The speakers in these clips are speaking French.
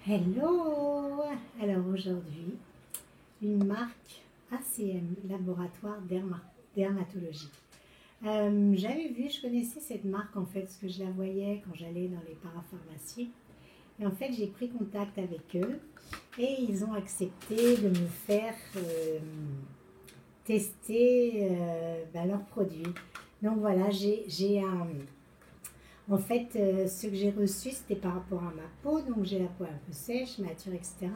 Hello! Alors aujourd'hui, une marque ACM, Laboratoire Dermatologique. J'avais vu, je connaissais cette marque en fait, parce que je la voyais quand j'allais dans les parapharmacies. Et en fait, j'ai pris contact avec eux et ils ont accepté de me faire tester leurs produits. Donc voilà, en fait, ce que j'ai reçu, c'était par rapport à ma peau. Donc, j'ai la peau un peu sèche, mature, etc.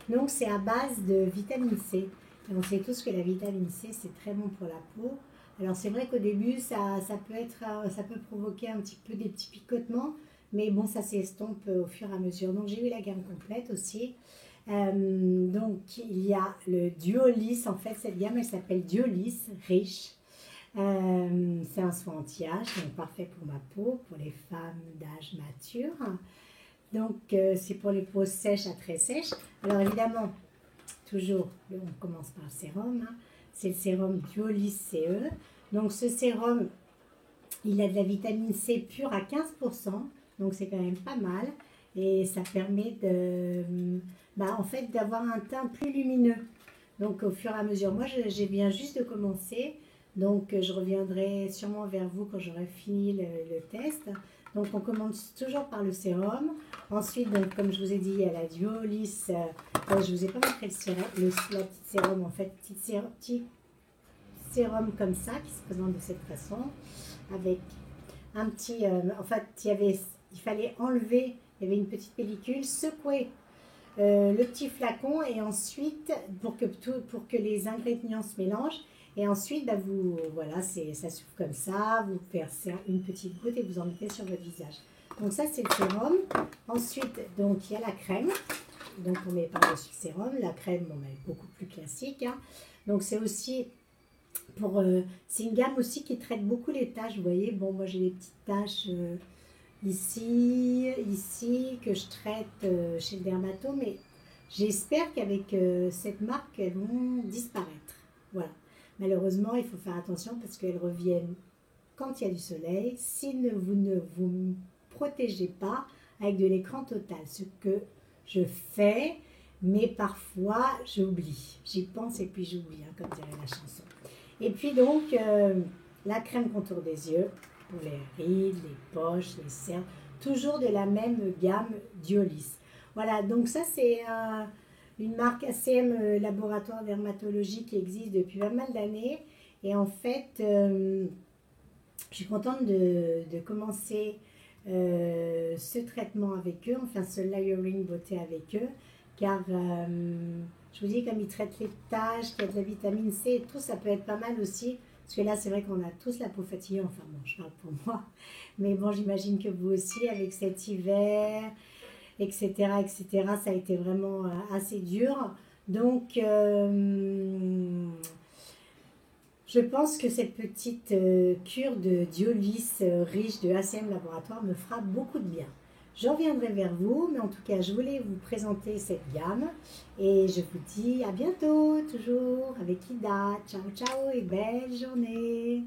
Donc, c'est à base de vitamine C. Et on sait tous que la vitamine C, c'est très bon pour la peau. Alors, c'est vrai qu'au début, ça peut provoquer un petit peu des petits picotements. Mais bon, ça s'estompe au fur et à mesure. Donc, j'ai eu la gamme complète aussi. Donc, il y a le Duolis. En fait, cette gamme, elle s'appelle Duolis Riche. C'est un soin anti-âge, donc parfait pour ma peau, pour les femmes d'âge mature. Donc, c'est pour les peaux sèches à très sèches. Alors, évidemment, toujours, on commence par le sérum. C'est le sérum Duolis CE. Donc, ce sérum, il a de la vitamine C pure à 15%. Donc, c'est quand même pas mal. Et ça permet en fait, d'avoir un teint plus lumineux. Donc, au fur et à mesure, moi, j'ai bien juste de commencer. Donc, je reviendrai sûrement vers vous quand j'aurai fini le test. Donc, on commence toujours par le sérum. Ensuite, donc, comme je vous ai dit, il y a la Duolis. Je ne vous ai pas montré la petite sérum, en fait, petit sérum comme ça, qui se présente de cette façon. Avec un petit... en fait, il fallait enlever, il y avait une petite pellicule, secouer le petit flacon et ensuite, pour que les ingrédients se mélangent. Et ensuite, voilà, ça souffle comme ça, vous versez une petite goutte et vous en mettez sur votre visage. Donc ça, c'est le sérum. Ensuite, donc il y a la crème. Donc on met par-dessus le sérum. La crème, on est beaucoup plus classique. Donc c'est aussi c'est une gamme aussi qui traite beaucoup les taches. Vous voyez, bon, moi j'ai des petites taches ici, que je traite chez le dermato, mais j'espère qu'avec cette marque, elles vont disparaître. Voilà. Malheureusement, il faut faire attention parce qu'elles reviennent quand il y a du soleil. Si vous ne vous protégez pas avec de l'écran total, ce que je fais, mais parfois j'oublie. J'y pense et puis j'oublie, comme dirait la chanson. Et puis donc, la crème contour des yeux pour les rides, les poches, les cernes, toujours de la même gamme Duolis. Voilà, donc ça c'est une marque ACM Laboratoire Dermatologique qui existe depuis pas mal d'années. Et en fait, je suis contente de commencer ce traitement avec eux, enfin ce layering beauté avec eux, car je vous dis, comme ils traitent les taches, qu'il y a de la vitamine C et tout, ça peut être pas mal aussi. Parce que là, c'est vrai qu'on a tous la peau fatiguée, enfin bon, je parle pour moi. Mais bon, j'imagine que vous aussi, avec cet hiver, etc., ça a été vraiment assez dur. Donc, je pense que cette petite cure de Duolis riche de ACM Laboratoire me fera beaucoup de bien. Je reviendrai vers vous, mais en tout cas, je voulais vous présenter cette gamme. Et je vous dis à bientôt, toujours avec Ida. Ciao, ciao et belle journée!